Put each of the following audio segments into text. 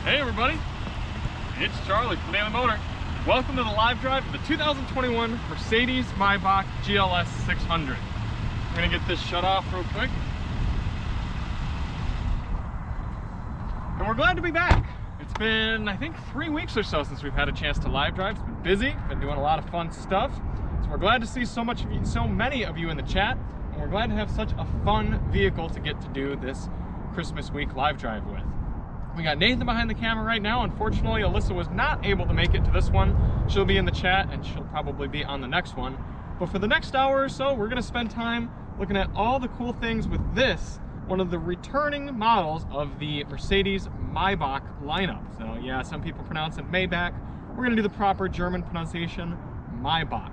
Hey everybody, it's Charlie from Daily Motor. Welcome to the live drive of the 2021 Mercedes-Maybach GLS600. We're gonna get this shut off real quick. And we're glad to be back. It's been, I think, 3 weeks or so since we've had a chance to live drive. It's been busy, been doing a lot of fun stuff. So we're glad to see so many of you in the chat. And we're glad to have such a fun vehicle to get to do this Christmas week live drive with. We got Nathan behind the camera right now. Unfortunately, Alyssa was not able to make it to this one. She'll be in the chat and she'll probably be on the next one. But for the next hour or so, we're gonna spend time looking at all the cool things with this, one of the returning models of the Mercedes-Maybach lineup. So yeah, some people pronounce it Maybach. We're gonna do the proper German pronunciation, Maybach.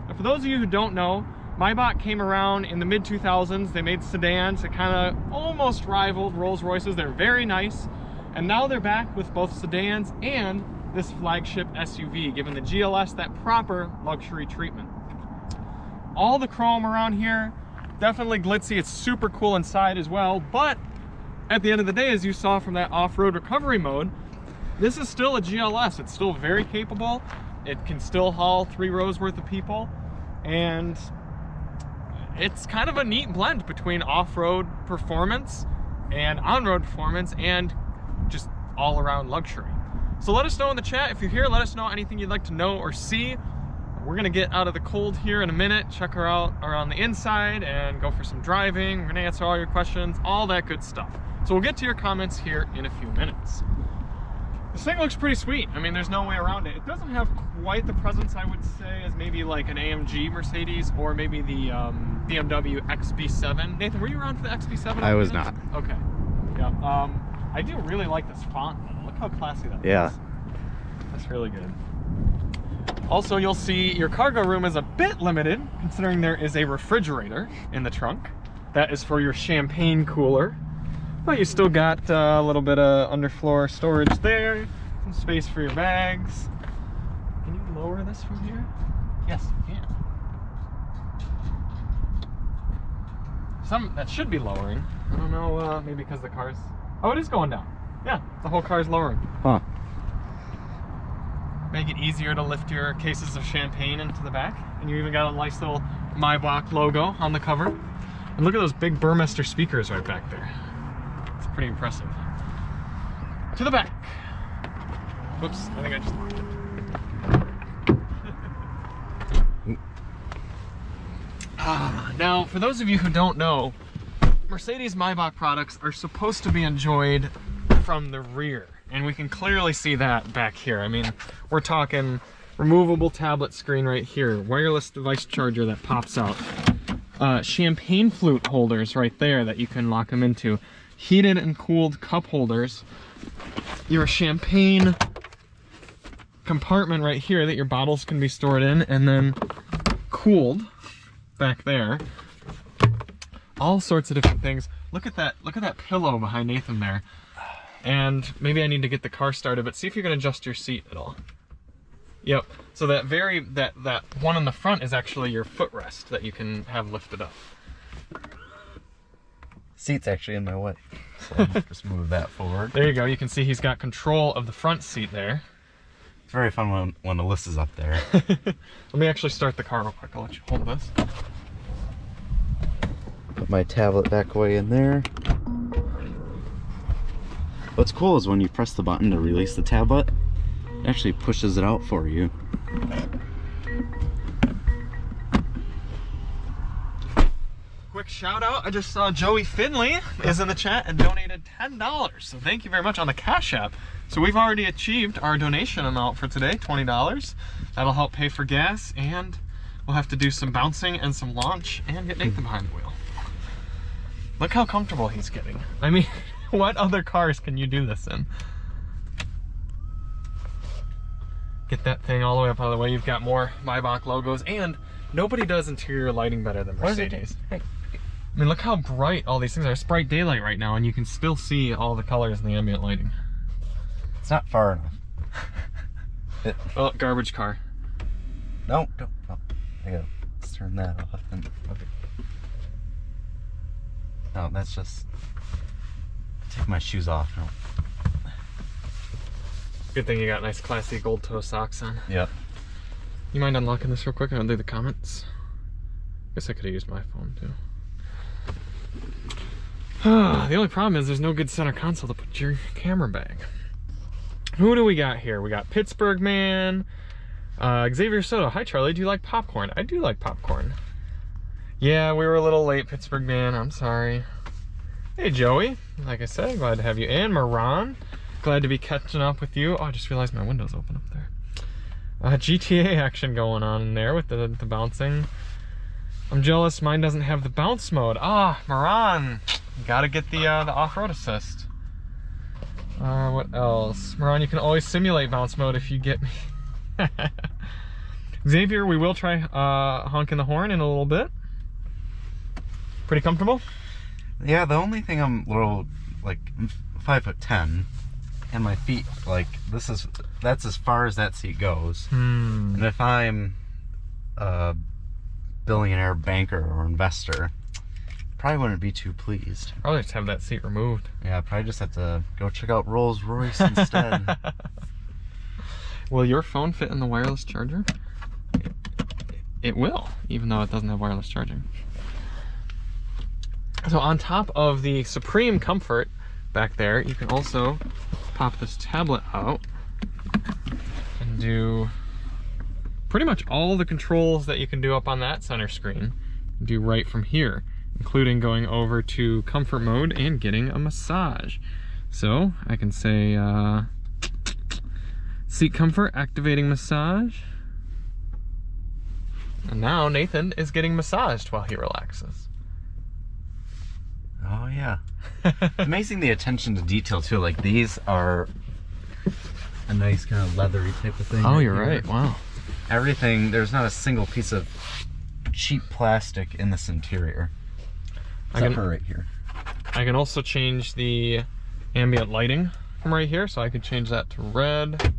Now for those of you who don't know, Maybach came around in the mid-2000s. They made sedans that kind of almost rivaled Rolls-Royces. They're very nice. And now they're back with both sedans and this flagship SUV, giving the GLS that proper luxury treatment. All the chrome around here, definitely glitzy. It's super cool inside as well, but at the end of the day, as you saw from that off-road recovery mode, this is still a GLS. It's still very capable. It can still haul 3 rows worth of people, and it's kind of a neat blend between off-road performance and on-road performance and just all-around luxury. So let us know in the chat if you're here. Let us know anything you'd like to know or see. We're gonna get out of the cold here in a minute, check her out around the inside and go for some driving. We're gonna answer all your questions, all that good stuff. So we'll get to your comments here in a few minutes. This thing looks pretty sweet. I mean, there's no way around it. It doesn't have quite the presence, I would say, as maybe like an AMG Mercedes or maybe the BMW XB7. Nathan, were you around for the XB7? I was not. Okay. Yeah. I do really like this font. Look how classy that is. That's really good. Also, you'll see your cargo room is a bit limited, considering there is a refrigerator in the trunk. That is for your champagne cooler. But you still got a little bit of underfloor storage there, some space for your bags. Can you lower this from here? Yes, you can. That should be lowering. I don't know, maybe because the car's... Oh, it is going down. Yeah, the whole car's lowering. Huh. Make it easier to lift your cases of champagne into the back. And you even got a nice little Maybach logo on the cover. And look at those big Burmester speakers right back there. It's pretty impressive. To the back. Whoops, I think I just locked it. Now, for those of you who don't know, Mercedes-Maybach products are supposed to be enjoyed from the rear. And we can clearly see that back here. I mean, we're talking removable tablet screen right here, wireless device charger that pops out, champagne flute holders right there that you can lock them into, heated and cooled cup holders, your champagne compartment right here that your bottles can be stored in, and then cooled back there. All sorts of different things. Look at that pillow behind Nathan there. And maybe I need to get the car started, but see if you can adjust your seat at all. Yep. So that one on the front is actually your footrest that you can have lifted up. Seat's actually in my way, so I'll just move that forward. There you go. You can see he's got control of the front seat there. It's very fun when Alyssa's up there. Let me actually start the car real quick. I'll let you hold this. Put my tablet back away in there. What's cool is when you press the button to release the tablet, it actually pushes it out for you. Quick shout out, I just saw Joey Finley is in the chat and donated $10. So thank you very much on the Cash App. So we've already achieved our donation amount for today, $20. That'll help pay for gas, and we'll have to do some bouncing and some launch and get Nathan behind the wheel. Look how comfortable he's getting. I mean, what other cars can you do this in? Get that thing all the way up out of the way. You've got more Maybach logos, and nobody does interior lighting better than Mercedes. Hey. I mean, look how bright all these things are. It's bright daylight right now, and you can still see all the colors in the ambient lighting. It's not far enough. Oh, garbage car. No, don't. Oh, I gotta turn that off. Okay. No, that's just take my shoes off now. Good thing you got nice classy gold toe socks on. Yep. You mind unlocking this real quick and I'll do the comments? Guess I could have used my phone too. The only problem is there's no good center console to put your camera bag. Who do we got here? We got Pittsburgh Man, Xavier Soto. Hi Charlie, do you like popcorn? I do like popcorn. Yeah, we were a little late, Pittsburgh Man, I'm sorry. Hey Joey, like I said, glad to have you. And Miran, glad to be catching up with you. Oh, I just realized my window's open up there. GTA action going on in there with the bouncing. I'm jealous mine doesn't have the bounce mode. Ah, Miran, you gotta get the off-road assist. What else? Miran, you can always simulate bounce mode if you get me. Xavier, we will try honking the horn in a little bit. Pretty comfortable? Yeah, the only thing I'm a little, like, 5'10", and my feet, like, that's as far as that seat goes. And if I'm a billionaire banker or investor, probably wouldn't be too pleased. Probably just have that seat removed. Yeah, probably just have to go check out Rolls Royce instead. Will your phone fit in the wireless charger? It will, even though it doesn't have wireless charging. So on top of the supreme comfort back there, you can also pop this tablet out and do pretty much all the controls that you can do up on that center screen. Do right from here, including going over to comfort mode and getting a massage. So I can say seat comfort, activating massage. And now Nathan is getting massaged while he relaxes. Oh yeah. Amazing the attention to detail too. Like these are a nice kind of leathery type of thing. Oh, you're right. Wow. Everything, there's not a single piece of cheap plastic in this interior. Except for right here. I can also change the ambient lighting from right here, so I could change that to red.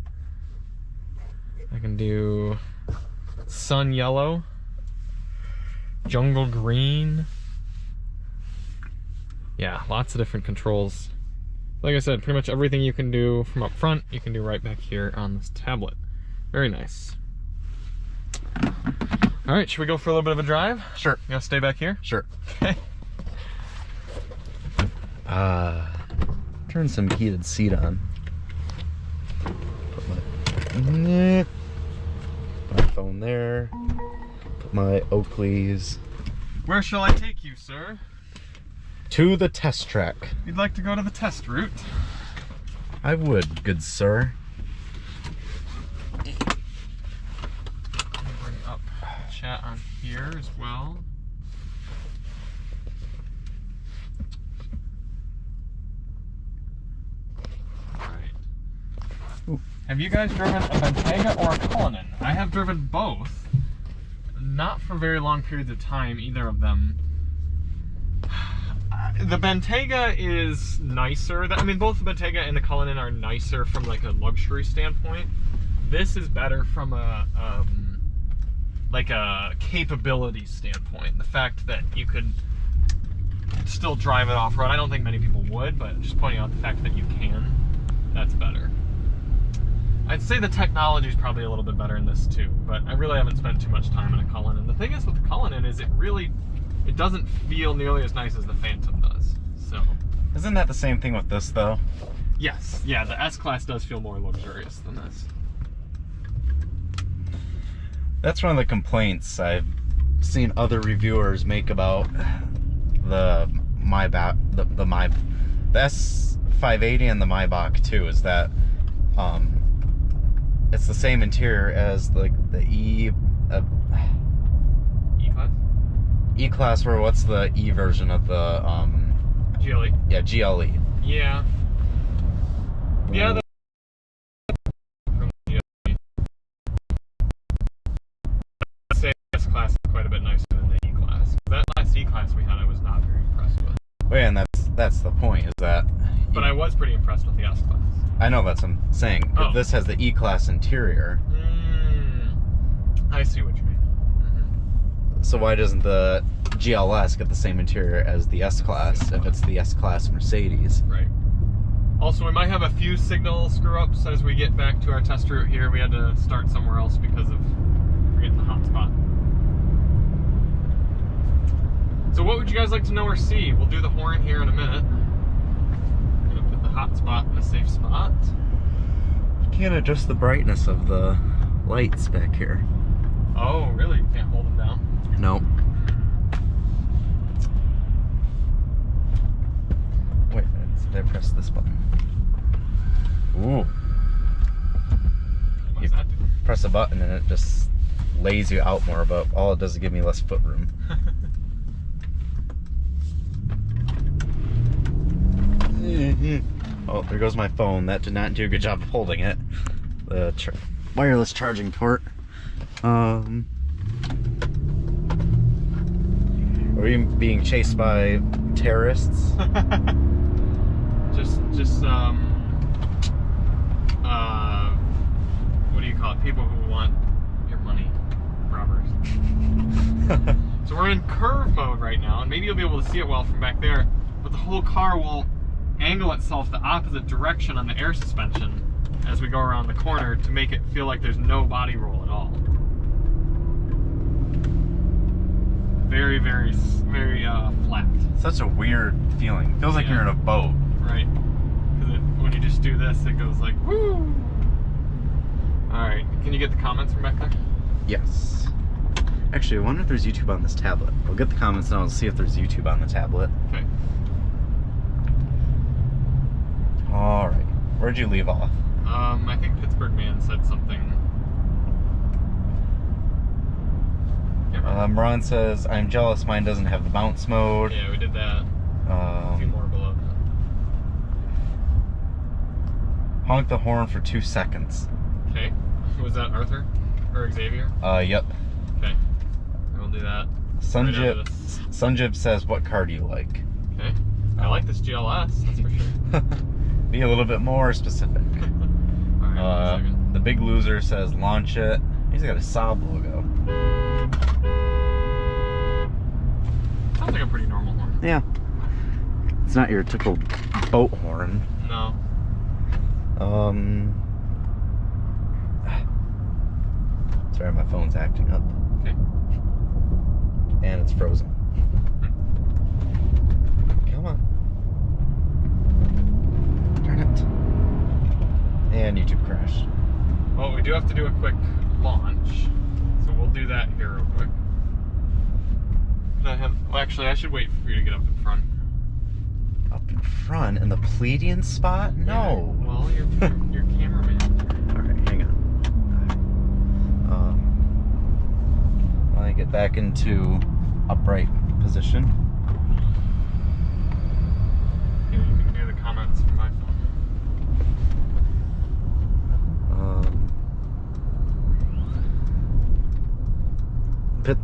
I can do sun yellow, jungle green. Yeah, lots of different controls. Like I said, pretty much everything you can do from up front, you can do right back here on this tablet. Very nice. All right, should we go for a little bit of a drive? Sure. You gonna stay back here? Sure. Okay. Turn some heated seat on. Put my phone there. Put my Oakleys. Where shall I take you, sir? To the test track. You'd like to go to the test route? I would, good sir. Bring up chat on here as well. Alright. Have you guys driven a Bentayga or a Cullinan? I have driven both. Not for very long periods of time, either of them. The Bentayga is nicer. I mean, both the Bentayga and the Cullinan are nicer from like a luxury standpoint. This is better from a like a capability standpoint. The fact that you could still drive it off-road. I don't think many people would, but just pointing out the fact that you can, that's better. I'd say the technology is probably a little bit better in this too, but I really haven't spent too much time in a Cullinan. The thing is with the Cullinan is it doesn't feel nearly as nice as the Phantom does. So, isn't that the same thing with this though? Yes, yeah, the S-Class does feel more luxurious than this. That's one of the complaints I've seen other reviewers make about the S580 and the Maybach too, is that it's the same interior as like the E-Class? E-Class, or what's the E version of the GLE. Yeah, GLE. Yeah. Yeah, the from GLE. I'd say S-Class is quite a bit nicer than the E-Class. That last E-Class we had I was not very impressed with. Well, yeah, and that's the point, is that... But I was pretty impressed with the S-Class. I know, that's what I'm saying. Oh. This has the E-Class interior. I see what you mean. So why doesn't the GLS get the same interior as the S-Class if it's the S-Class Mercedes? Right. Also, we might have a few signal screw-ups as we get back to our test route here. We had to start somewhere else because of forgetting the hotspot. So what would you guys like to know or see? We'll do the horn here in a minute. I'm gonna put the hotspot in a safe spot. You can't adjust the brightness of the lights back here. Oh, really? You can't hold them down? Nope. Wait a minute, did I press this button? Ooh. What does that do? Press a button and it just lays you out more, but all it does is give me less foot room. Oh, there goes my phone. That did not do a good job of holding it. The wireless charging port. Are we being chased by terrorists? just what do you call it? People who want your money. Robbers. So we're in curve mode right now, and maybe you'll be able to see it well from back there, but the whole car will angle itself the opposite direction on the air suspension as we go around the corner to make it feel like there's no body roll at all. Very, very, very flat. Such a weird feeling. Feels like you're in a boat. Right. Because when you just do this, it goes like, woo! Alright, can you get the comments from back there? Yes. Actually, I wonder if there's YouTube on this tablet. I'll get the comments and I'll see if there's YouTube on the tablet. Okay. Alright. Where'd you leave off? I think Pittsburgh Man said something. Miran says, I'm jealous mine doesn't have the bounce mode. Yeah, we did that. A few more below that. Honk the horn for 2 seconds. Okay. Was that Arthur? Or Xavier? Yep. Okay. We'll do that. Sunjib says, what car do you like? Okay. I like this GLS, that's for sure. Be a little bit more specific. Alright, the big loser says, launch it. He's got a Saab logo. Sounds like a pretty normal horn. Yeah. It's not your typical boat horn. No. Sorry, my phone's acting up. Okay. And it's frozen. Come on. Darn it. And YouTube crashed. Well, we do have to do a quick launch. So we'll do that here real quick. Well, actually, I should wait for you to get up in front. Up in front? In the plebeian spot? No. Yeah, well, you're cameraman. Alright, hang on. Let me get back into upright position. Yeah, you can hear the comments from my phone.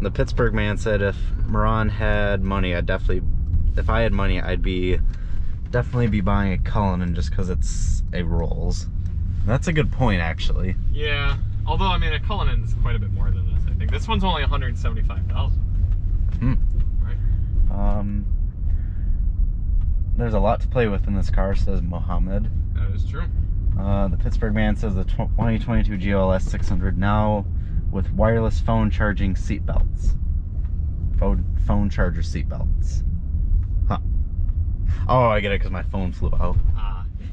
The Pittsburgh Man said if Miran had money, if I had money, I'd definitely be buying a Cullinan just because it's a Rolls. That's a good point, actually. Yeah, although I mean a Cullinan is quite a bit more than this. I think this one's only $175,000. Right. There's a lot to play with in this car, says Mohammed. That is true. The Pittsburgh Man says the 2022 GLS600 now with wireless phone charging seat belts. Phone charger seat belts. Huh. Oh, I get it because my phone flew out. Ah, yes.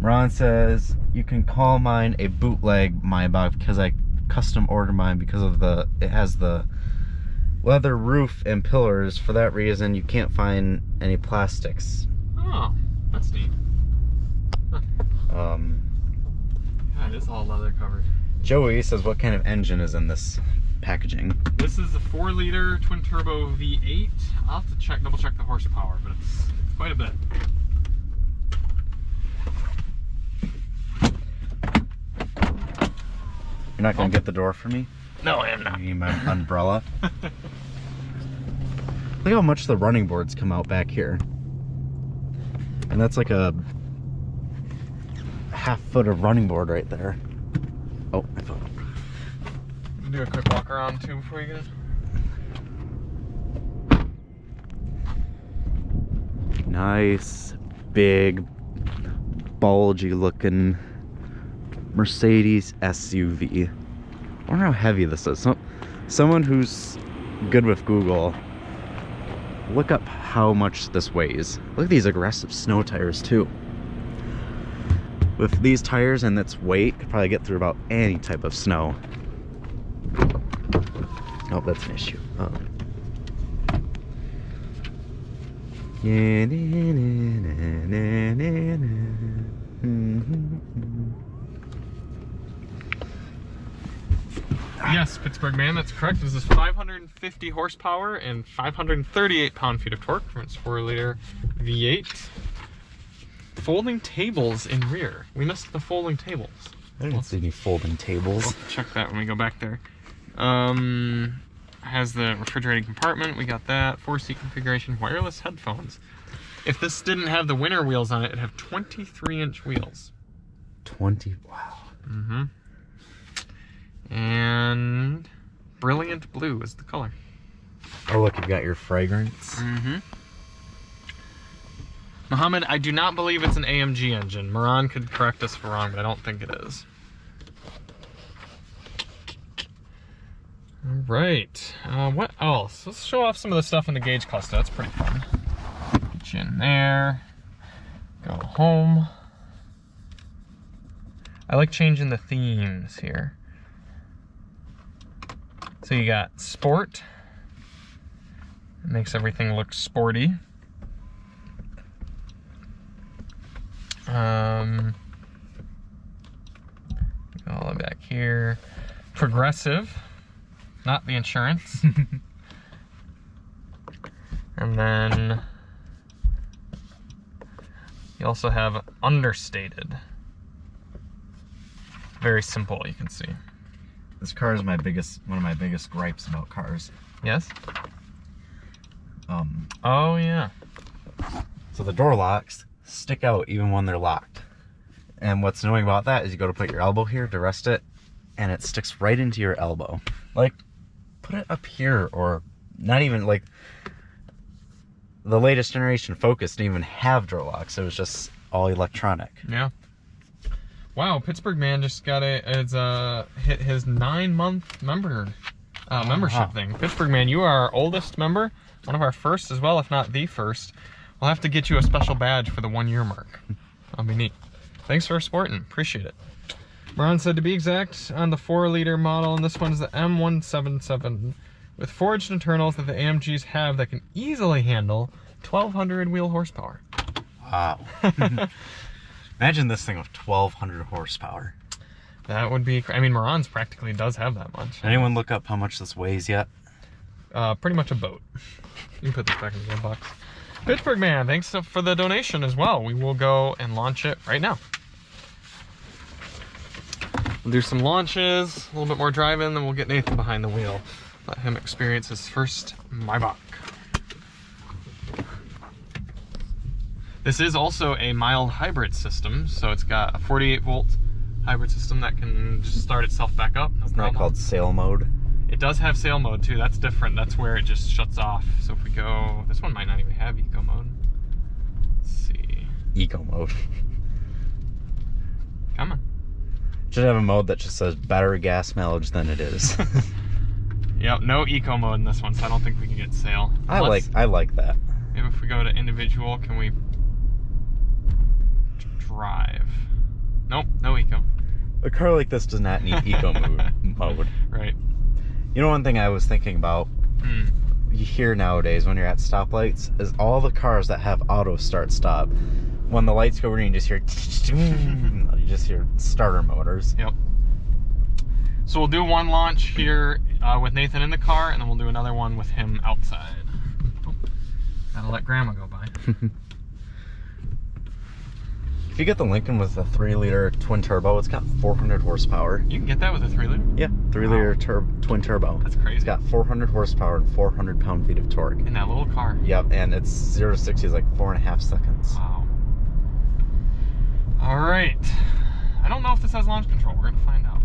Miran says you can call mine a bootleg Maybach because I custom ordered mine because of it has the leather roof and pillars. For that reason, you can't find any plastics. Oh, that's neat. Huh. Yeah, it is all leather covered. Joey says, what kind of engine is in this packaging? This is a 4-liter twin turbo V8. I'll have to double check the horsepower, but it's quite a bit. You're not gonna get the door for me? No, I am not. You need my umbrella. Look how much the running boards come out back here. And that's like a half foot of running board right there. Oh, I fell. Do a quick walk around too before you get in. Nice, big, bulgy looking Mercedes SUV. I wonder how heavy this is. Someone who's good with Google, look up how much this weighs. Look at these aggressive snow tires too. With these tires and its weight, could probably get through about any type of snow. Oh, that's an issue. Yes, Pittsburgh Man, that's correct. This is 550 horsepower and 538 pound-feet of torque from its 4-liter V8. Folding tables in rear. We missed the folding tables. I didn't see any folding tables. We'll check that when we go back there. Has the refrigerating compartment. We got that. 4-seat configuration. Wireless headphones. If this didn't have the winter wheels on it, it'd have 23-inch wheels. 20. Wow. Mm-hmm. And brilliant blue is the color. Oh, look, you've got your fragrance. Mm-hmm. Mohammed, I do not believe it's an AMG engine. Miran could correct us if we're wrong, but I don't think it is. All right. What else? Let's show off some of the stuff in the Gage Cluster. That's pretty fun. Get you in there. Go home. I like changing the themes here. So you got sport. It makes everything look sporty. Go all the way back here. Progressive, not the insurance. And then you also have understated. Very simple, you can see. This car is one of my biggest gripes about cars. Yes? Oh yeah. So the door locks stick out even when they're locked. And what's annoying about that is you go to put your elbow here to rest it, and it sticks right into your elbow. Like, put it up here, or not even, like, the latest generation Focus didn't even have door locks. It was just all electronic. Yeah. Wow, Pittsburgh Man just got hit his 9-month membership thing. Pittsburgh Man, you are our oldest member, one of our first as well, if not the first. We'll have to get you a special badge for the 1-year mark. That'll be neat. Thanks for supporting, appreciate it. Miran said, to be exact, on the 4-liter model, and this one's the M177, with forged internals that the AMGs have that can easily handle 1,200 wheel horsepower. Wow. Imagine this thing with 1,200 horsepower. That would be, I mean, Miran's practically does have that much. Anyone look up how much this weighs yet? Pretty much a boat. You can put this back in the glove box. Pittsburgh Man, thanks for the donation as well. We will go and launch it right now. We'll do some launches, a little bit more driving, then we'll get Nathan behind the wheel. Let him experience his first Maybach. This is also a mild hybrid system, so it's got a 48-volt hybrid system that can just start itself back up. No Isn't that problem. called sail mode? It does have sail mode too. That's different. That's where it just shuts off. So if we go, this one might not even have eco mode. Let's see. Eco mode. Come on. Should have a mode that just says better gas mileage than it is. Yep, no eco mode in this one, so I don't think we can get sail. I like that. Maybe if we go to individual, can we drive? Nope, no eco. A car like this does not need eco mode. Right. You know, one thing I was thinking about, you hear nowadays when you're at stoplights, is all the cars that have auto start stop. When the lights go green, you just hear, you just hear starter motors. Yep. So we'll do one launch here with Nathan in the car, and then we'll do another one with him outside. Oh, gotta let Grandma go by. If you get the Lincoln with a 3-liter twin turbo, it's got 400 horsepower. You can get that with a 3-liter? Yeah, 3-liter twin turbo. That's crazy. It's got 400 horsepower and 400 pound-feet of torque. In that little car. Yep, and it's 0 to 60 is like 4.5 seconds. Wow. All right. I don't know if this has launch control. We're gonna find out.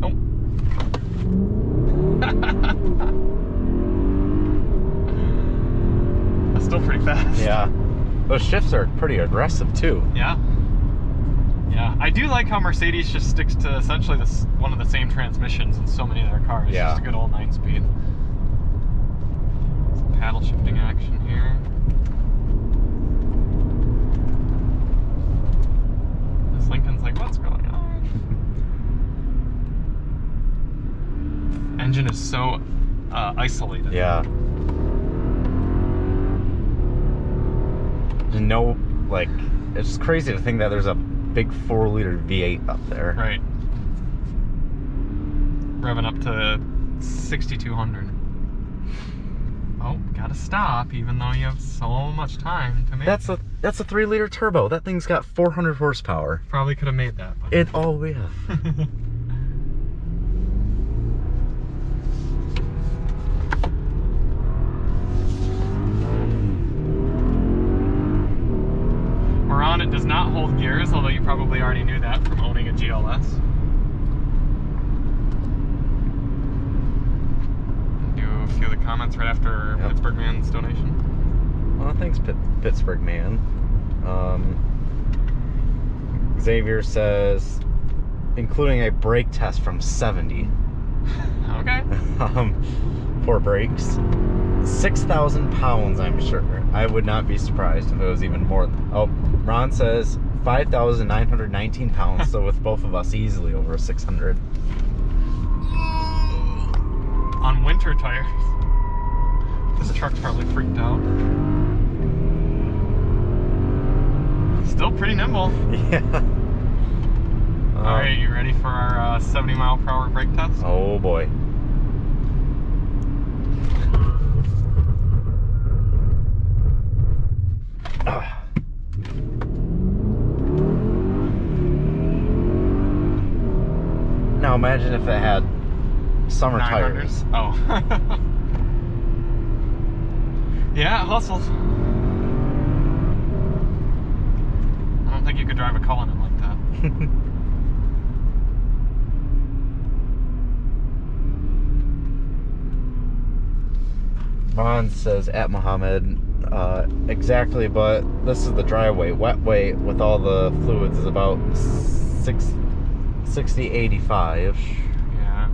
Oh. fast. Yeah. Those shifts are pretty aggressive too. Yeah. Yeah. I do like how Mercedes just sticks to essentially one of the same transmissions in so many of their cars. Yeah. Just a good old 9-speed. Some paddle shifting action here. This Lincoln's like, what's going on? Engine is so isolated. Yeah. No, like, it's crazy to think that there's a big 4-liter V8 up there. Right. Revving up to 6,200. Oh, gotta stop, even though you have so much time to make That's a 3-liter turbo. That thing's got 400 horsepower. Probably could have made that. But... Yeah. Miran, it does not hold gears, although you probably already knew that from owning a GLS. Do a few of the comments right after Pittsburgh Man's donation. Well, thanks, Pittsburgh Man. Xavier says, including a brake test from 70. Okay. For brakes. 6,000 pounds, I'm sure. I would not be surprised if it was even more. Oh, Ron says 5,919 pounds, so with both of us, easily over 600. On winter tires. This truck's probably freaked out. Still pretty nimble. Yeah. Alright, you ready for our 70 mile per hour brake test? Oh boy. Now imagine if it had summer 900s? tires. Oh. Yeah, it hustles. I don't think you could drive a Cullinan like that. Vaughn says at Muhammad, exactly, but this is the dry weight. Wet weight with all the fluids is about 60-85. Yeah.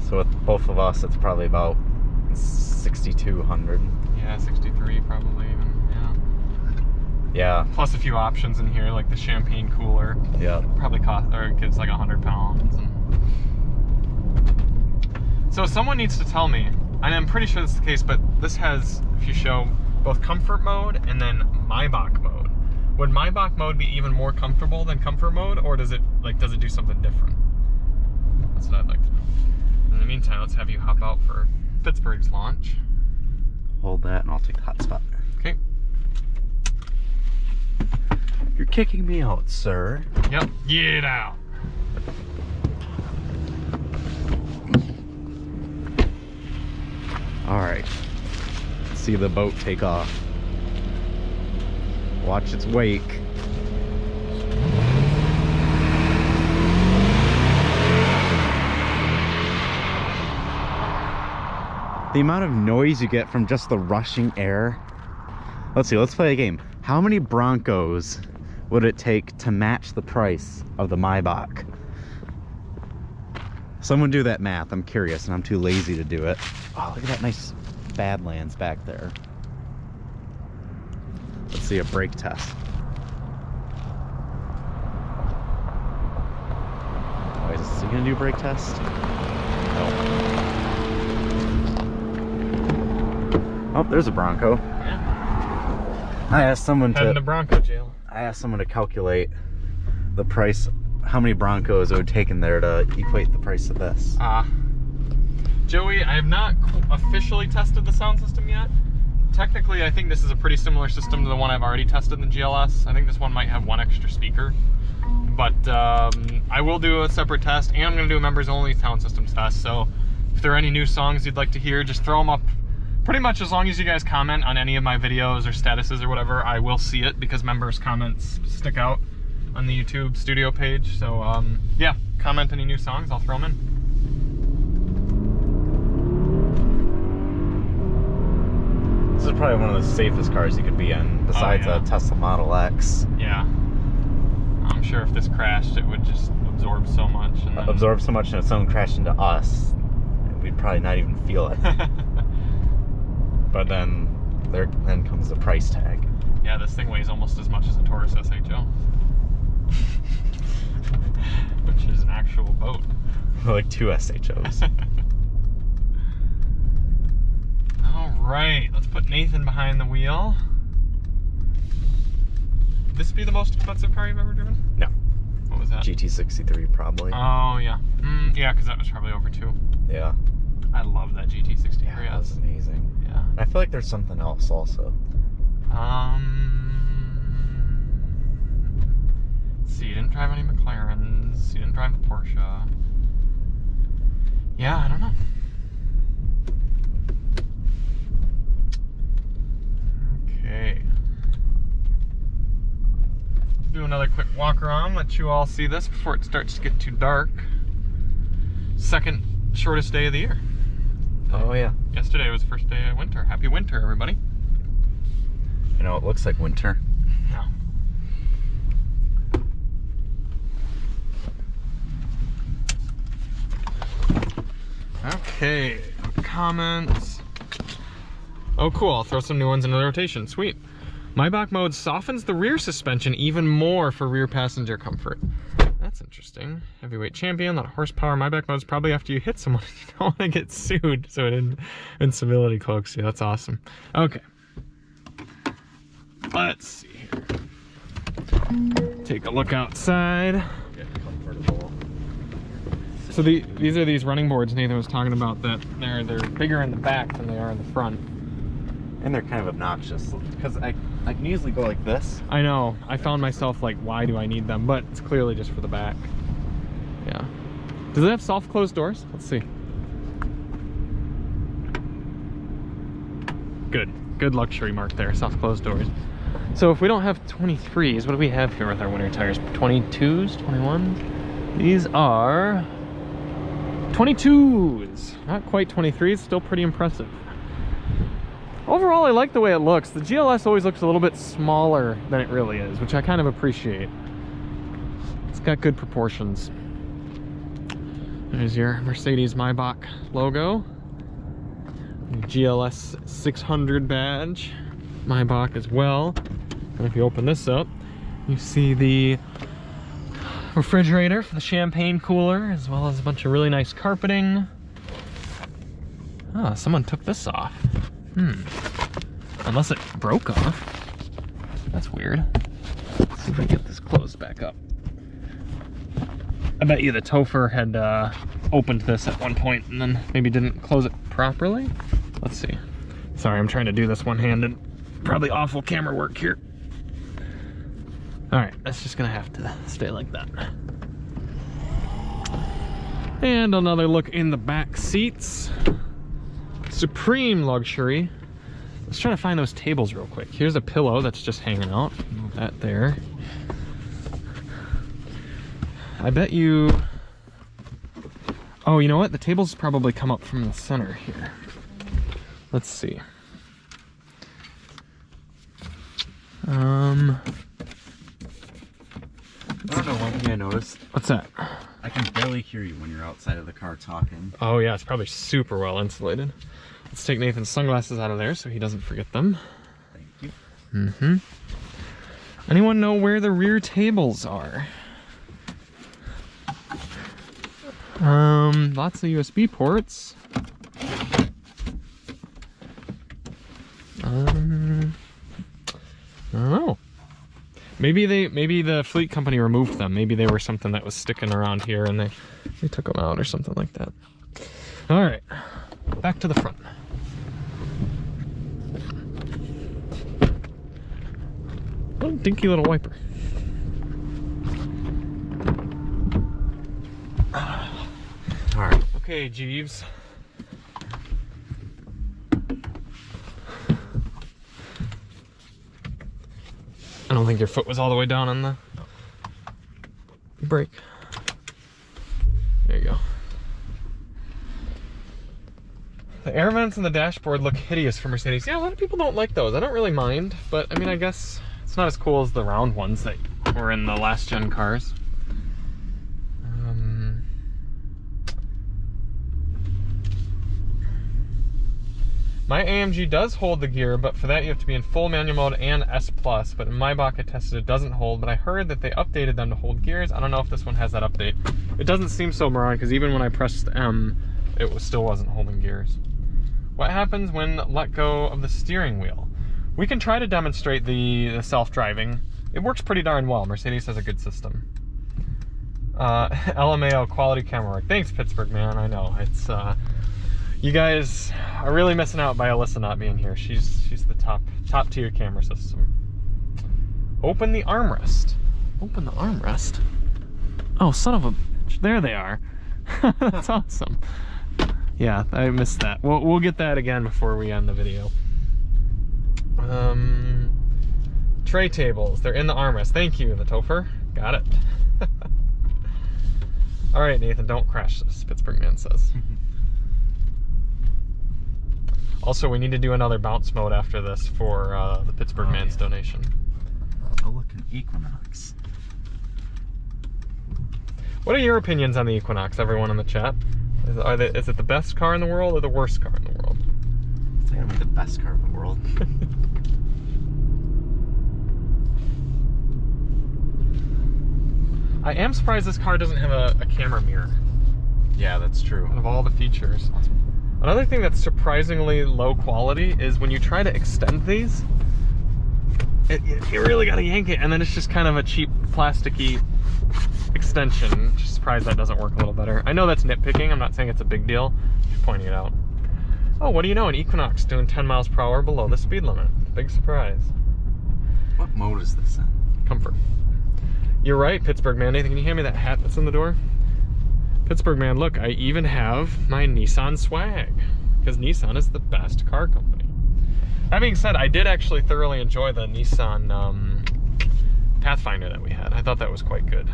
So with both of us, it's probably about 6,200. Yeah, 63 probably even, yeah. Yeah. Plus a few options in here, like the champagne cooler. Yeah. Probably cost, or gives like 100 pounds. And... So someone needs to tell me, and I'm pretty sure this is the case, but this has, if you show, both comfort mode and then Maybach mode. Would Maybach mode be even more comfortable than comfort mode, or does it do something different? That's what I'd like to know. In the meantime, let's have you hop out for Pittsburgh's launch. Hold that and I'll take the hot spot. Okay. You're kicking me out, sir. Yep. Get out. Alright. See the boat take off. Watch its wake. The amount of noise you get from just the rushing air. Let's see, let's play a game. How many Broncos would it take to match the price of the Maybach? Someone do that math. I'm curious and I'm too lazy to do it. Oh, look at that nice Badlands back there. Let's see a brake test. Oh, is he gonna do a brake test? No. Oh, there's a Bronco. Yeah. I asked someone Heading to Bronco jail. I asked someone to calculate the price, how many Broncos it would take in there to equate the price of this. Joey, I have not officially tested the sound system yet. Technically, I think this is a pretty similar system to the one I've already tested in the GLS. I think this one might have one extra speaker. But I will do a separate test, and I'm going to do a members only sound systems test. So if there are any new songs you'd like to hear, just throw them up. Pretty much as long as you guys comment on any of my videos or statuses or whatever, I will see it because members' comments stick out on the YouTube studio page. So yeah, comment any new songs, I'll throw them in. This is probably one of the safest cars you could be in, besides a Tesla Model X. Yeah. I'm sure if this crashed, it would just absorb so much. And then... Absorb so much, and if someone crashed into us, we'd probably not even feel it. But then comes the price tag. Yeah, this thing weighs almost as much as a Taurus SHO. Which is an actual boat. Like 2 SHOs. Alright, let's put Nathan behind the wheel. Would this be the most expensive car you've ever driven? No. What was that? GT63 probably. Oh, yeah. Yeah, because that was probably over 2. Yeah. I love that GT63. Yeah, that was amazing. Yeah. I feel like there's something else also. Let's see, you didn't drive any McLarens. You didn't drive the Porsche. Yeah, I don't know. Okay. Do another quick walk around, let you all see this before it starts to get too dark. Second shortest day of the year. Oh yeah. Yesterday was the first day of winter. Happy winter, everybody. You know, it looks like winter. Yeah. Okay, comments. Oh cool, I'll throw some new ones in rotation. Sweet. Maybach mode softens the rear suspension even more for rear passenger comfort. That's interesting. Heavyweight champion, a lot of horsepower. Maybach mode's probably after you hit someone and you don't want to get sued, so it incivility cloaks you. That's awesome. Okay. Let's see here. Take a look outside. Get comfortable. So these are these running boards Nathan was talking about, that they're bigger in the back than they are in the front. And they're kind of obnoxious because I can easily go like this. I know. I found myself like, why do I need them? But it's clearly just for the back. Yeah. Does it have soft closed doors? Let's see. Good. Good luxury mark there. Soft closed doors. So if we don't have 23s, what do we have here with our winter tires? 22s? 21s? These are 22s. Not quite 23s. Still pretty impressive. Overall, I like the way it looks. The GLS always looks a little bit smaller than it really is, which I kind of appreciate. It's got good proportions. There's your Mercedes-Maybach logo. GLS600 badge. Maybach as well. And if you open this up, you see the refrigerator for the champagne cooler, as well as a bunch of really nice carpeting. Oh, someone took this off. Unless it broke off. That's weird. Let's see if I can get this closed back up. I bet you the Topher had opened this at one point and then maybe didn't close it properly. Let's see. Sorry, I'm trying to do this one-handed. Probably awful camera work here. Alright, that's just gonna have to stay like that. And another look in the back seats. Supreme luxury. Let's try to find those tables real quick. Here's a pillow that's just hanging out. Move that there. I bet you... Oh, you know what? The tables probably come up from the center here. Let's see. I don't know, one thing I noticed. What's that? I can barely hear you when you're outside of the car talking. Oh yeah, it's probably super well insulated. Let's take Nathan's sunglasses out of there so he doesn't forget them. Thank you. Anyone know where the rear tables are? Lots of USB ports. I don't know. Maybe the fleet company removed them. Maybe they were something that was sticking around here and they took them out or something like that. All right, back to the front. Oh, dinky little wiper. All right. Okay, Jeeves. I don't think your foot was all the way down on the brake. There you go. The air vents and the dashboard look hideous for Mercedes. Yeah, a lot of people don't like those. I don't really mind, but I mean, I guess it's not as cool as the round ones that were in the last gen cars. My AMG does hold the gear, but for that you have to be in full manual mode and S+, but in Maybach I tested it doesn't hold, but I heard that they updated them to hold gears. I don't know if this one has that update. It doesn't seem so, Miran, because even when I pressed M, it still wasn't holding gears. What happens when let go of the steering wheel? We can try to demonstrate the self-driving. It works pretty darn well. Mercedes has a good system. LMAO, quality camera work. Thanks, Pittsburgh Man. I know, it's... you guys are really missing out by Alyssa not being here. She's the top tier camera system. Open the armrest. Open the armrest? Oh, son of a bitch. There they are. That's awesome. Yeah, I missed that. We'll get that again before we end the video. Tray tables. They're in the armrest. Thank you, the Topher. Got it. All right, Nathan, don't crash this, Pittsburgh Man says. Also, we need to do another bounce mode after this for the Pittsburgh Man's donation. Oh, look, an Equinox. What are your opinions on the Equinox, everyone in the chat? Is it the best car in the world or the worst car in the world? It's gonna be the best car in the world. I am surprised this car doesn't have a camera mirror. Yeah, that's true. Out of all the features. Another thing that's surprisingly low quality is when you try to extend these, you really gotta yank it, and then it's just kind of a cheap plasticky extension. Just surprised that doesn't work a little better. I know that's nitpicking, I'm not saying it's a big deal, just pointing it out. Oh, what do you know, an Equinox doing 10 miles per hour below the speed limit. Big surprise. What mode is this in? Comfort. You're right, Pittsburgh Man. Nathan, can you hand me that hat that's in the door? Pittsburgh Man, look, I even have my Nissan swag, because Nissan is the best car company. That being said, I did actually thoroughly enjoy the Nissan Pathfinder that we had. I thought that was quite good.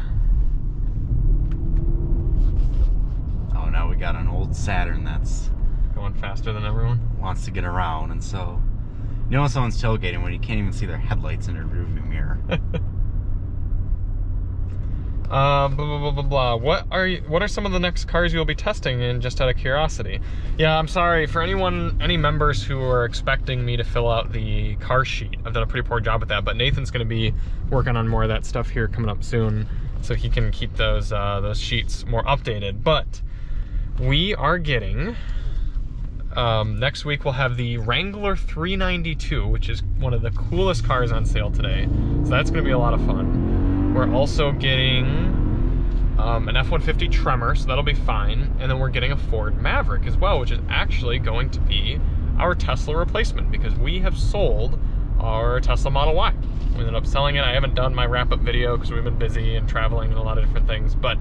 Oh, now we got an old Saturn that's going faster than everyone. Wants to get around, and so you know when someone's tailgating when you can't even see their headlights in their rearview mirror. Blah, blah, blah, blah. What are some of the next cars you'll be testing in, just out of curiosity? Yeah, I'm sorry for any members who are expecting me to fill out the car sheet. I've done a pretty poor job with that, but Nathan's going to be working on more of that stuff here coming up soon, so he can keep those sheets more updated. But we are getting next week we'll have the Wrangler 392, which is one of the coolest cars on sale today. So that's going to be a lot of fun. We're also getting an F-150 Tremor, so that'll be fine. And then we're getting a Ford Maverick as well, which is actually going to be our Tesla replacement, because we have sold our Tesla Model Y. We ended up selling it. I haven't done my wrap-up video because we've been busy and traveling and a lot of different things, but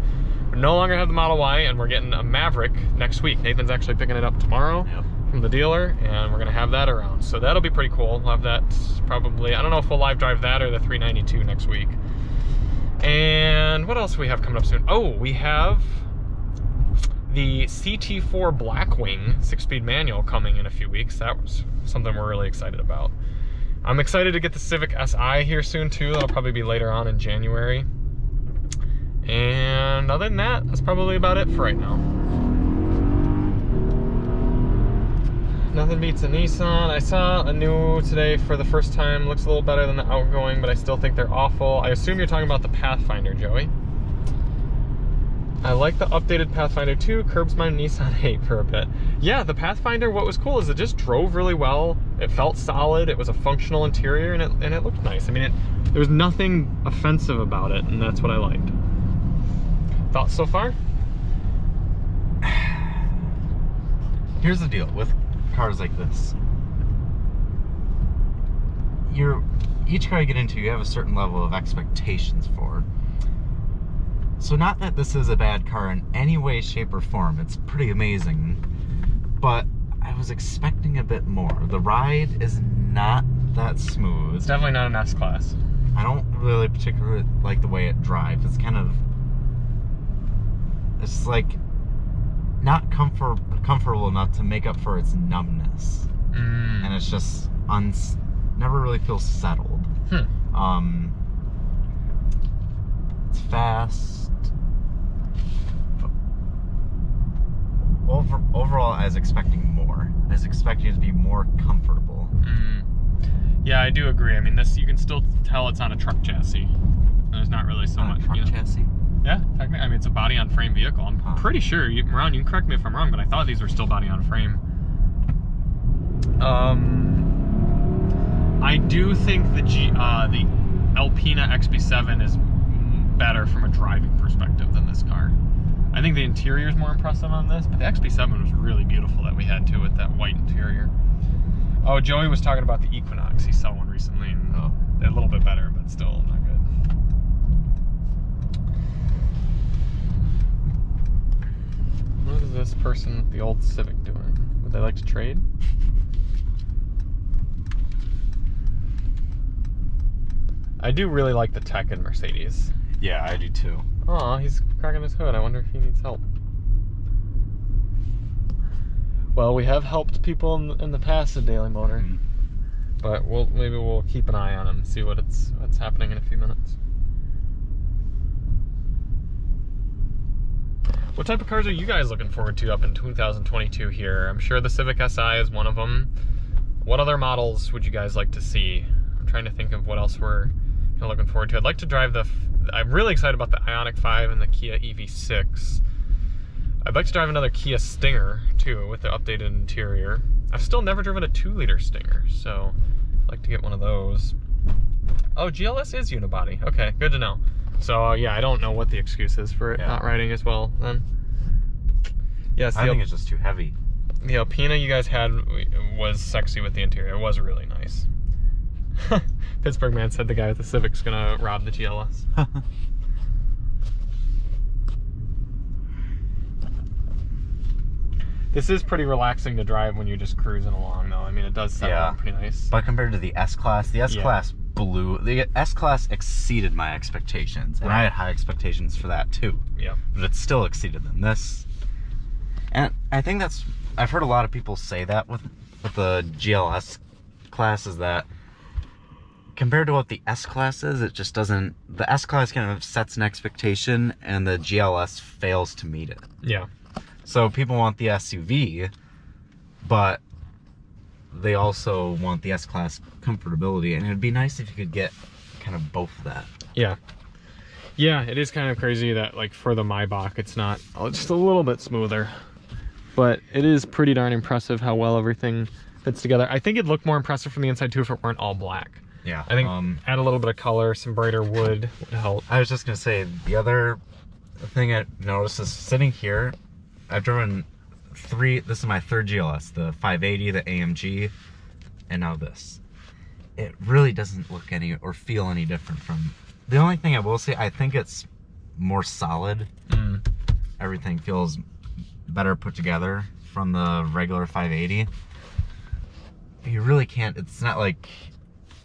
we no longer have the Model Y, and we're getting a Maverick next week. Nathan's actually picking it up tomorrow. Yep. From the dealer, and we're gonna have that around. So that'll be pretty cool. We'll have that probably, I don't know if we'll live drive that or the 392 next week. And what else do we have coming up soon? Oh, we have the CT4 Blackwing 6-speed manual coming in a few weeks. That was something we're really excited about. I'm excited to get the Civic Si here soon too. That'll probably be later on in January. And other than that, that's probably about it for right now. Nothing beats a Nissan. I saw a new today for the first time. Looks a little better than the outgoing, but I still think they're awful. I assume you're talking about the Pathfinder, Joey. I like the updated Pathfinder too. Curbs my Nissan hate for a bit. Yeah, the Pathfinder, what was cool is it just drove really well. It felt solid. It was a functional interior, and it looked nice. I mean, there was nothing offensive about it, and that's what I liked. Thoughts so far? Here's the deal with cars like this. Each car you get into, you have a certain level of expectations for. So not that this is a bad car in any way, shape, or form. It's pretty amazing. But I was expecting a bit more. The ride is not that smooth. It's definitely not an S-Class. I don't really particularly like the way it drives. It's kind of... It's like not comfortable enough to make up for its numbness. And it's just never really feels settled. It's fast. Overall, I was expecting more. I was expecting it to be more comfortable. Yeah, I do agree. I mean, this, you can still tell it's on a truck chassis. There's not really so much. Truck chassis? Yeah, technically. I mean, it's a body on frame vehicle. I'm pretty sure. Miran, you can correct me if I'm wrong, but I thought these were still body on frame. I do think the Alpina XB7 is better from a driving perspective than this car. I think the interior is more impressive on this, but the XB7 was really beautiful that we had too with that white interior. Oh, Joey was talking about the Equinox. He saw one recently, and they're a little bit better, but still not good. What is this person with the old Civic doing? Would they like to trade? I do really like the tech in Mercedes. Yeah, I do too. Oh, he's cracking his hood. I wonder if he needs help. Well, we have helped people in the past at Daily Motor, but maybe we'll keep an eye on him and see what's happening in a few minutes. What type of cars are you guys looking forward to up in 2022 here? I'm sure the Civic Si is one of them. What other models would you guys like to see? I'm trying to think of what else we're kind of looking forward to. I'd like to drive I'm really excited about the Ioniq 5 and the Kia EV6. I'd like to drive another Kia Stinger too with the updated interior. I've still never driven a 2-liter Stinger, so I'd like to get one of those. Oh, GLS is unibody. Okay, good to know. So yeah, I don't know what the excuse is for it not riding as well then. Yes, I think it's just too heavy. The Alpina you guys had was sexy with the interior. It was really nice. Pittsburgh Man said the guy with the Civic's gonna rob the GLS. This is pretty relaxing to drive when you're just cruising along, though. I mean, it does settle on pretty nice. But compared to the S-Class, the S-Class blew. The S-Class exceeded my expectations, and I had high expectations for that too. Yeah. But it still exceeded them. This, and I think I've heard a lot of people say that with the GLS class, is that compared to what the S-Class is, it just doesn't. The S-Class kind of sets an expectation, and the GLS fails to meet it. Yeah. So people want the SUV, but they also want the S-Class comfortability, and it'd be nice if you could get kind of both of that. Yeah. Yeah, it is kind of crazy that, like, for the Maybach, it's not just a little bit smoother. But it is pretty darn impressive how well everything fits together. I think it'd look more impressive from the inside, too, if it weren't all black. Yeah. I think add a little bit of color, some brighter wood would help. I was just going to say, the other thing I noticed is sitting here, I've driven this is my third GLS, the 580, the AMG, and now this. It really doesn't look or feel any different from, the only thing I will say, I think it's more solid. Everything feels better put together from the regular 580. You really can't, it's not like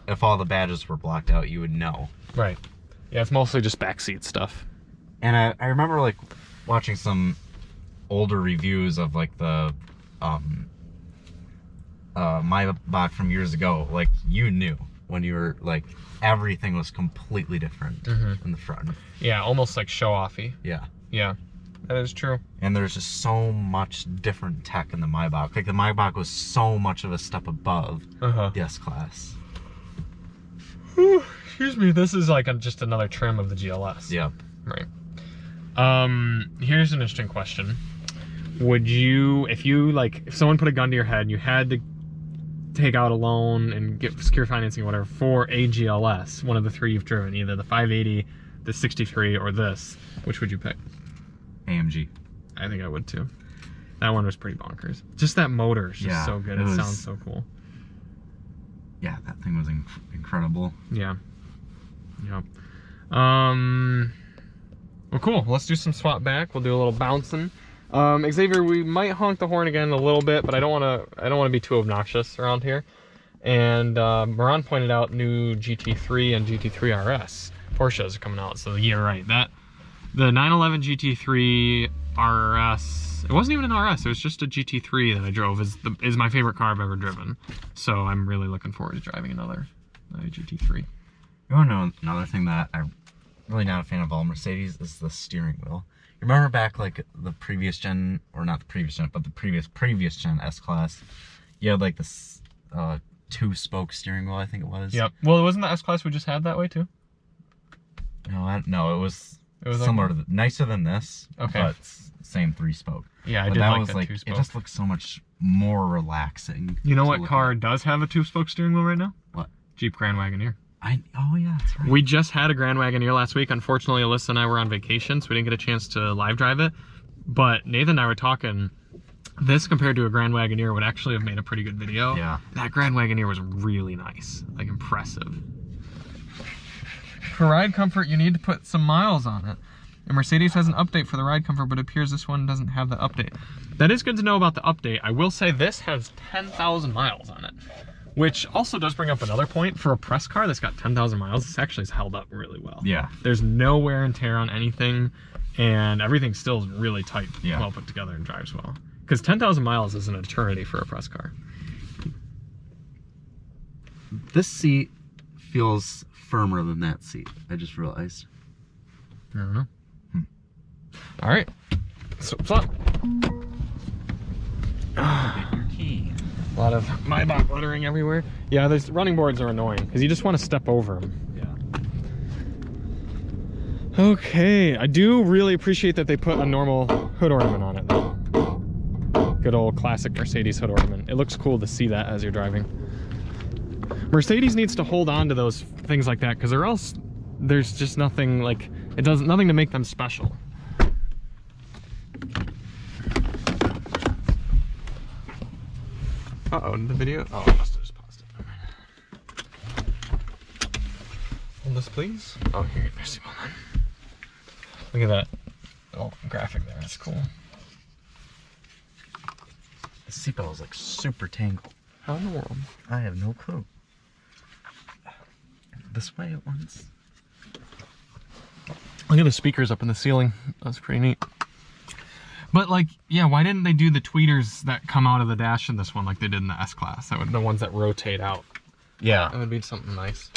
if all the badges were blocked out, you would know. Right. Yeah, it's mostly just backseat stuff. And I remember like watching some older reviews of like the Maybach from years ago. Like, you knew when you were like, everything was completely different in the front. Yeah, almost like show-offy. Yeah. Yeah, that is true. And there's just so much different tech in the Maybach. Like, the Maybach was so much of a step above the S-Class. Excuse me, this is like just another trim of the GLS. Yep. Right. Here's an interesting question. Would you, if someone put a gun to your head and you had to take out a loan and get secure financing or whatever for a GLS, one of the three you've driven, either the 580, the 63, or this, which would you pick? AMG. I think I would too. That one was pretty bonkers. Just that motor is just so good. It sounds so cool. Yeah, that thing was incredible. Yeah. Yeah. Well, cool. Let's do some swap back. We'll do a little bouncing. Xavier, we might honk the horn again a little bit, but I don't want to be too obnoxious around here. And Miran pointed out new GT3 and GT3 RS Porsches are coming out, so yeah, right. The 911 GT3 RS. It wasn't even an RS. It was just a GT3 that I drove. Is my favorite car I've ever driven. So I'm really looking forward to driving another GT3. You want to know another thing that I'm really not a fan of all Mercedes is the steering wheel. You remember back like the previous gen, or not the previous gen, but the previous gen S-Class, you had like this 2-spoke steering wheel, I think it was. Yep. Well, it wasn't the S-Class we just had that way too? No, it was similar to nicer than this, okay, but same 3-spoke. Yeah, I but did that like was that like 2-spoke. It just looks so much more relaxing. You know what car does have a 2-spoke steering wheel right now? What? Jeep Grand Wagoneer. Oh yeah, that's right. We just had a Grand Wagoneer last week. Unfortunately, Alyssa and I were on vacation, so we didn't get a chance to live drive it. But Nathan and I were talking, this compared to a Grand Wagoneer would actually have made a pretty good video. Yeah. That Grand Wagoneer was really nice, like impressive. For ride comfort, you need to put some miles on it. And Mercedes has an update for the ride comfort, but it appears this one doesn't have the update. That is good to know about the update. I will say this has 10,000 miles on it, which also does bring up another point. For a press car that's got 10,000 miles, this actually has held up really well. Yeah. There's no wear and tear on anything, and everything still is really tight, well put together, and drives well. Because 10,000 miles is an eternity for a press car. This seat feels firmer than that seat. I just realized. I don't know. All right, so what's up? Get your key. A lot of Maybach lettering everywhere. Yeah, those running boards are annoying because you just want to step over them. Yeah. Okay, I do really appreciate that they put a normal hood ornament on it though. Good old classic Mercedes hood ornament. It looks cool to see that as you're driving. Mercedes needs to hold on to those things like that, because or else there's just nothing, like, it does nothing to make them special. Uh-oh, did the video? Oh, I must have just paused it. Hold this, please. Oh, here, there's the one. Look at that. Oh, graphic there, that's cool. The seatbelt is like super tangled. How in the world? I have no clue. This way at once. Look at the speakers up in the ceiling. That's pretty neat. But like, yeah, why didn't they do the tweeters that come out of the dash in this one like they did in the S-Class? That would, the ones that rotate out. Yeah. That would be something nice.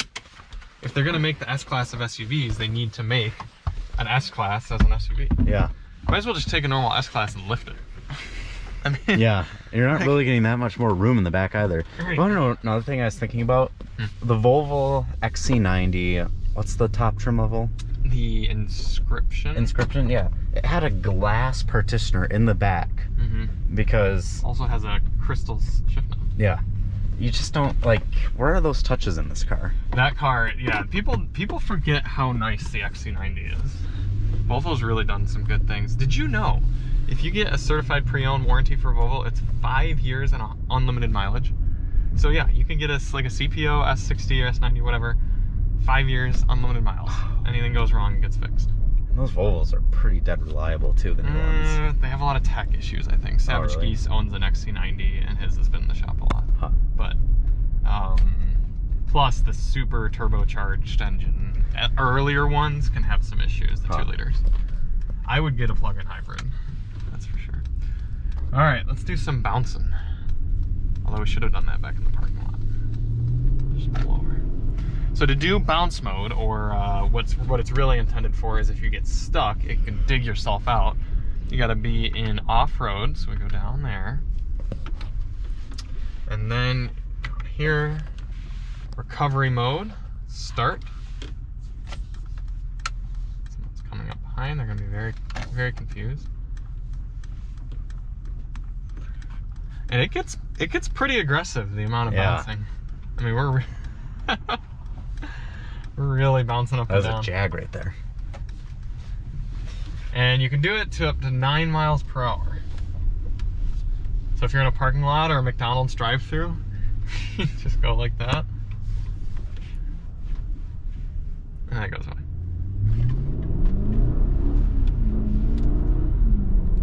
If they're gonna make the S-Class of SUVs, they need to make an S-Class as an SUV. Yeah. Might as well just take a normal S-Class and lift it. I mean, yeah, you're not really getting that much more room in the back either. Right. You want to know another thing I was thinking about? The Volvo XC90, what's the top trim level? The Inscription? Inscription, yeah. It had a glass partitioner in the back because... Also has a crystal shift knob. Yeah. You just don't, like, where are those touches in this car? That car, yeah, people forget how nice the XC90 is. Volvo's really done some good things. Did you know, if you get a certified pre-owned warranty for Volvo, it's 5 years and unlimited mileage. So yeah, you can get us like a CPO, S60 or S90, whatever, 5 years, unlimited miles. Anything goes wrong, it gets fixed. And those Volvos are pretty dead reliable too, the new ones. They have a lot of tech issues, I think. Savage really? Geese owns an XC90 and his has been in the shop a lot. Huh. But, plus the super turbocharged engine. Earlier ones can have some issues, the 2 liters. I would get a plug-in hybrid, that's for sure. All right, let's do some bouncing. Although we should have done that back in the parking lot. Just pull over. So to do bounce mode, or what it's really intended for is if you get stuck, it can dig yourself out. You gotta be in off-road, so we go down there. And then here, recovery mode, start. Someone's coming up behind, they're gonna be very, very confused. And it gets pretty aggressive, the amount of bouncing. I mean, we're really bouncing up and down. That was a Jag right there. And you can do it to up to 9 miles per hour. So if you're in a parking lot or a McDonald's drive-thru, you just go like that. And that goes away.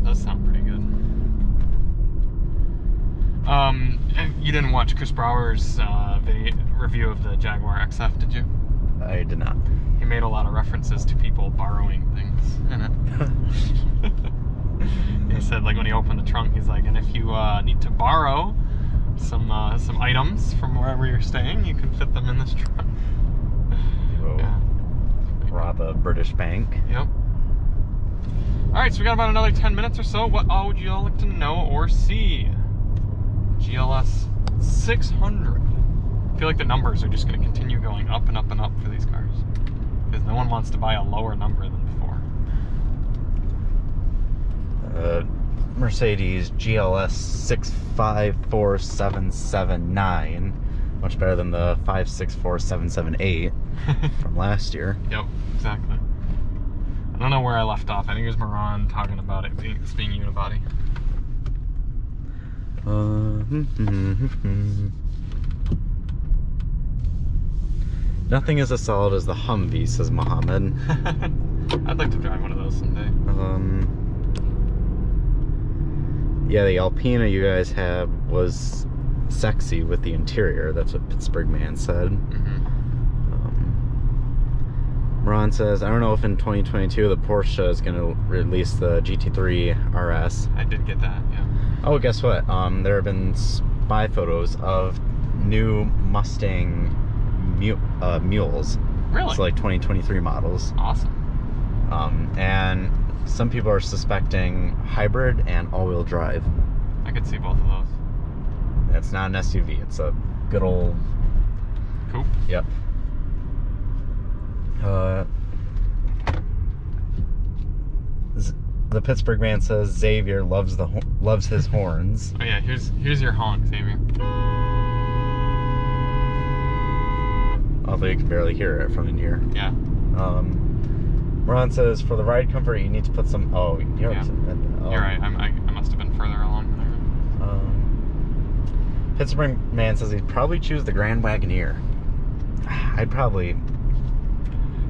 Does sound pretty good. You didn't watch Chris Brower's review of the Jaguar XF, did you? I did not. He made a lot of references to people borrowing things in it. said, like, when he opened the trunk, he's like, and if you need to borrow some items from wherever you're staying, you can fit them in this trunk. Yeah. Rob a British bank. Yep. Alright, so we got about another 10 minutes or so. What all would you all like to know or see? GLS600. I feel like the numbers are just going to continue going up and up and up for these cars. Because no one wants to buy a lower number than before. Mercedes GLS654779. Much better than the 564778 from last year. Yep, exactly. I don't know where I left off. I think it was Miran talking about it being unibody. Nothing is as solid as the Humvee, says Mohammed. I'd like to drive one of those someday. Yeah, the Alpina you guys had was sexy with the interior. That's what Pittsburgh Man said. Ron says, I don't know if in 2022 the Porsche is going to release the GT3 RS. I did get that, yeah. Oh, guess what? There have been spy photos of new Mustang mules. Really? It's like 2023 models. Awesome. And some people are suspecting hybrid and all-wheel drive. I could see both of those. It's not an SUV. It's a good old coupe. Yep. The Pittsburgh Man says Xavier loves his horns. Oh yeah, here's your honk, Xavier. Although you can barely hear it from in here. Yeah. Ron says for the ride comfort you need to put some. Oh, you already said that. Oh. You're right. I must have been further along than I Pittsburgh Man says he'd probably choose the Grand Wagoneer. I'd probably.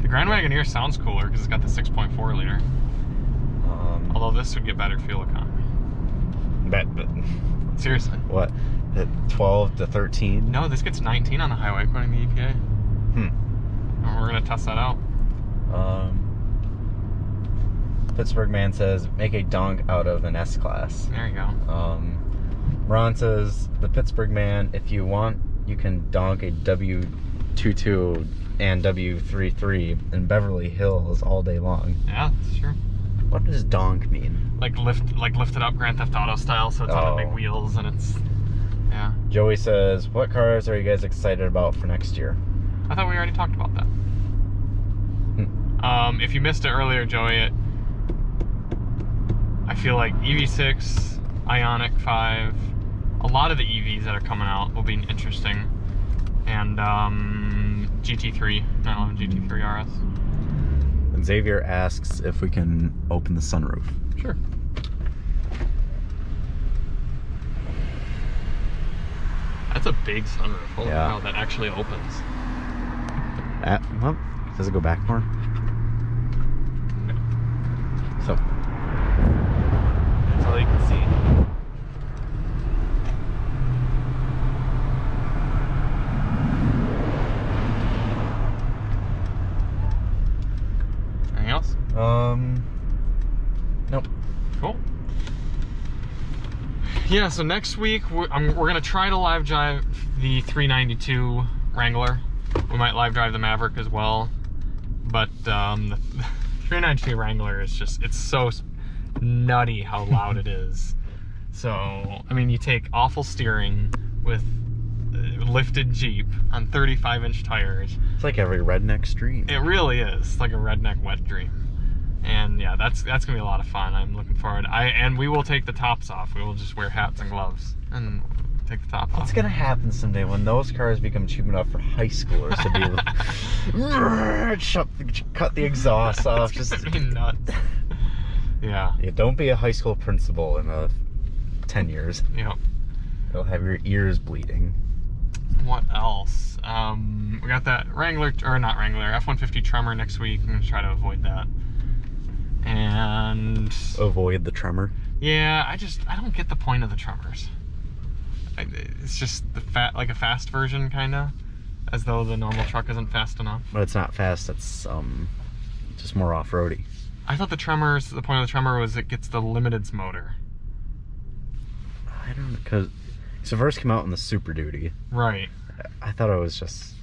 The Grand Wagoneer sounds cooler because it's got the 6.4 liter. Although this would get better fuel economy. But seriously. What? 12 to 13? No, this gets 19 on the highway according to the EPA. And we're gonna test that out. Pittsburgh Man says make a donk out of an S-Class. There you go. Ron says the Pittsburgh Man, if you want, you can donk a W22 and W33 in Beverly Hills all day long. Yeah, that's true. What does donk mean? Like lifted up Grand Theft Auto style, so it's on the big wheels and it's, yeah. Joey says, what cars are you guys excited about for next year? I thought we already talked about that. If you missed it earlier, Joey, I feel like EV6, Ioniq 5, a lot of the EVs that are coming out will be interesting. And GT3, 911 GT3 RS. And Xavier asks if we can open the sunroof. Sure. That's a big sunroof. Holy cow, that actually opens. Well, does it go back more? Okay. So. That's all you can see. Anything else? Nope. Cool. Yeah, so next week we're gonna try to live drive the 392 Wrangler. We might live drive the Maverick as well, but the 392 Wrangler is it's so nutty how loud it is. So I mean, you take awful steering with lifted Jeep on 35-inch tires. It's like every redneck's dream. It really is. It's like a redneck wet dream. And yeah, that's gonna be a lot of fun. I'm looking forward. And we will take the tops off. We will just wear hats and gloves and take the top off. What's gonna happen someday when those cars become cheap enough for high schoolers to be able to cut the exhaust off? Just be nuts. Yeah. Yeah. Don't be a high school principal in 10 years. Yep. You'll have your ears bleeding. What else? We got that Wrangler, or not Wrangler, F-150 Tremor next week. I'm gonna try to avoid that. And avoid the Tremor. Yeah, I don't get the point of the Tremors. It's just like a fast version, kind of, as though the normal truck isn't fast enough. But it's not fast. It's just more off-roady. I thought the point of the Tremor was it gets the limiteds motor. I don't know, because so first came out in the Super Duty. Right. I thought it was just...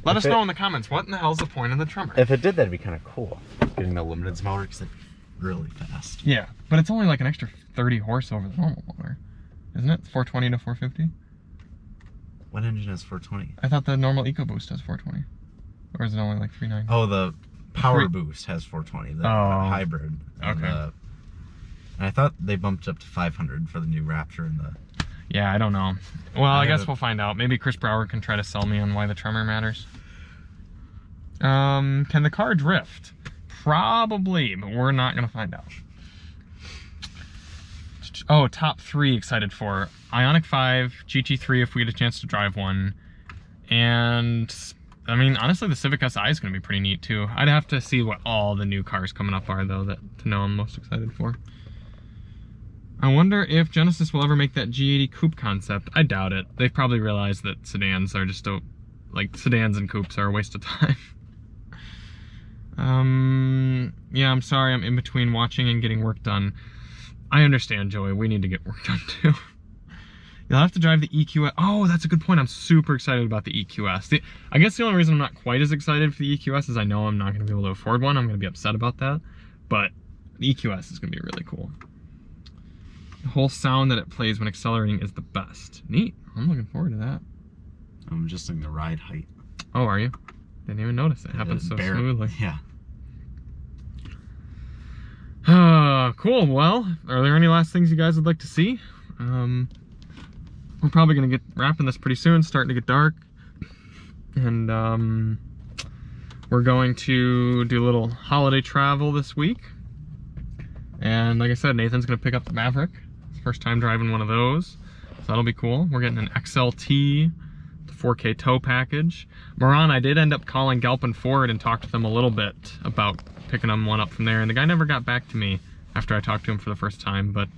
Let us know in the comments, what in the hell's the point of the Tremor? If it did, that'd be kind of cool. Getting the Limiteds motor, because it'd be really fast. Yeah, but it's only like an extra 30 horse over the normal motor. Isn't it? 420 to 450? What engine has 420? I thought the normal EcoBoost has 420. Or is it only like 390? Oh, the Power Boost has 420, the hybrid. Okay. And I thought they bumped up to 500 for the new Raptor and the... Yeah, I don't know. Well, I guess we'll find out. Maybe Chris Brower can try to sell me on why the Tremor matters. Can the car drift? Probably, but we're not going to find out. Oh, top 3 excited for. Ioniq 5, GT3 if we get a chance to drive one. And, I mean, honestly, the Civic Si is going to be pretty neat, too. I'd have to see what all the new cars coming up are, though, to know I'm most excited for. I wonder if Genesis will ever make that G80 coupe concept. I doubt it. They've probably realized that sedans are just, like, sedans and coupes are a waste of time. Yeah, I'm sorry, I'm in between watching and getting work done. I understand, Joey, we need to get work done too. You'll have to drive the EQS. Oh, that's a good point. I'm super excited about the EQS. I guess the only reason I'm not quite as excited for the EQS is I know I'm not going to be able to afford one. I'm going to be upset about that. But the EQS is going to be really cool. The whole sound that it plays when accelerating is the best. Neat. I'm looking forward to that. I'm adjusting the ride height. Oh, are you? Didn't even notice. It happens so Barrett. smoothly. Yeah. Cool. Well, are there any last things you guys would like to see? We're probably going to get wrapping this pretty soon. It's starting to get dark. And we're going to do a little holiday travel this week. And like I said, Nathan's going to pick up the Maverick. It's first time driving one of those. So that'll be cool. We're getting an XLT, the 4K tow package. Miran, I did end up calling Galpin Ford and talked to them a little bit about picking them one up from there. And the guy never got back to me after I talked to him for the first time. But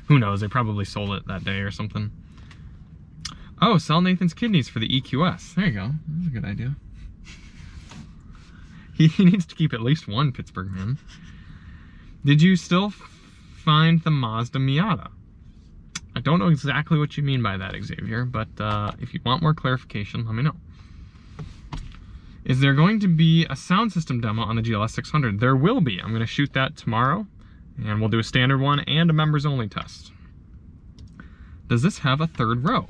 who knows? They probably sold it that day or something. Oh, sell Nathan's kidneys for the EQS. There you go. That's a good idea. He needs to keep at least one Pittsburgh Man. Did you still find the Mazda Miata? I don't know exactly what you mean by that, Xavier, but if you want more clarification, let me know. Is there going to be a sound system demo on the GLS600? There will be. I'm going to shoot that tomorrow, and we'll do a standard one and a members only test. Does this have a third row?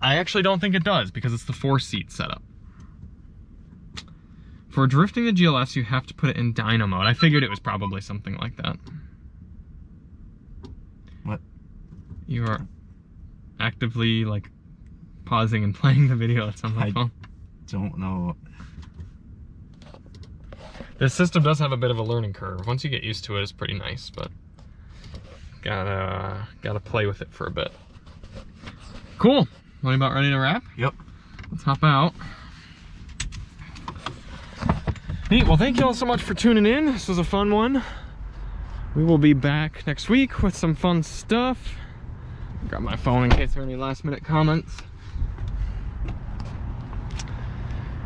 I actually don't think it does because it's the 4-seat setup. For drifting the GLS, you have to put it in dyno mode. I figured it was probably something like that. What? You are actively, like, pausing and playing the video that's on my phone. Don't know. This system does have a bit of a learning curve. Once you get used to it, it's pretty nice, but gotta play with it for a bit. Cool. Are you about ready to wrap? Yep. Let's hop out. Neat. Well, thank you all so much for tuning in. This was a fun one. We will be back next week with some fun stuff. Grab my phone in case there are any last minute comments.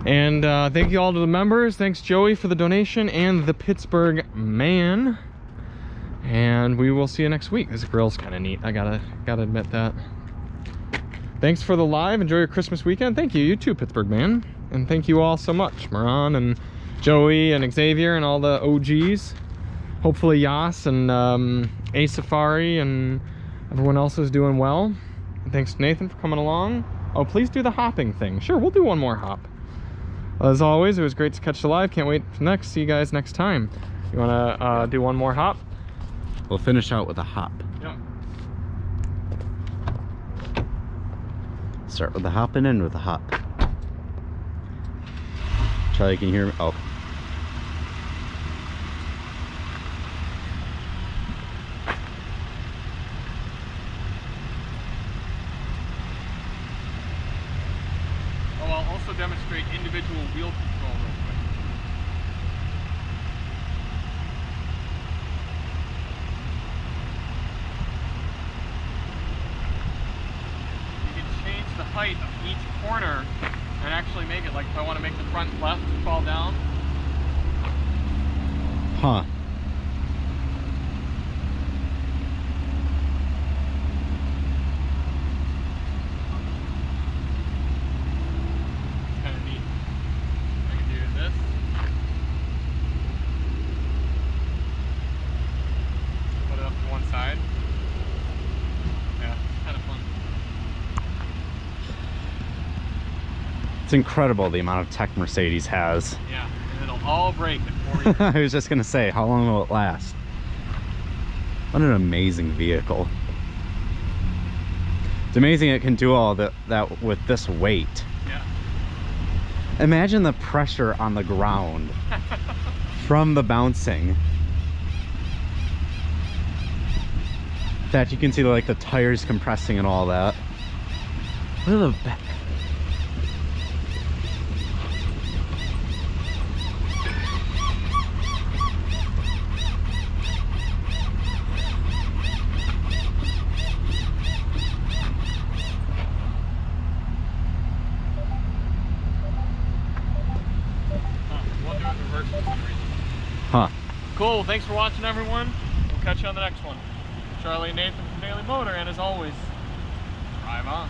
And thank you all to the members. Thanks, Joey, for the donation and the Pittsburgh Man. And we will see you next week. This grill's kind of neat. I gotta admit that. Thanks for the live. Enjoy your Christmas weekend. Thank you. You too, Pittsburgh Man. And thank you all so much. Miran and Joey and Xavier and all the OGs. Hopefully Yas and A Safari and everyone else is doing well. And thanks to Nathan for coming along. Oh, please do the hopping thing. Sure, we'll do one more hop. As always, it was great to catch the live. Can't wait for next. See you guys next time. You want to do one more hop? We'll finish out with a hop. Yeah. Start with the hop and end with a hop. Charlie, can you hear me? Oh. I'll also demonstrate individual wheel control real quick. You can change the height of each corner and actually make it, like if I want to make the front left fall down. Huh. It's incredible the amount of tech Mercedes has. Yeah, and it'll all break in 4 years. I was just gonna say, how long will it last? What an amazing vehicle. It's amazing it can do all that with this weight. Yeah. Imagine the pressure on the ground from the bouncing. That you can see like the tires compressing and all that. Look at the back. Huh. Cool. Thanks for watching, everyone. We'll catch you on the next one. Charlie and Nathan from Daily Motor, and as always, drive on.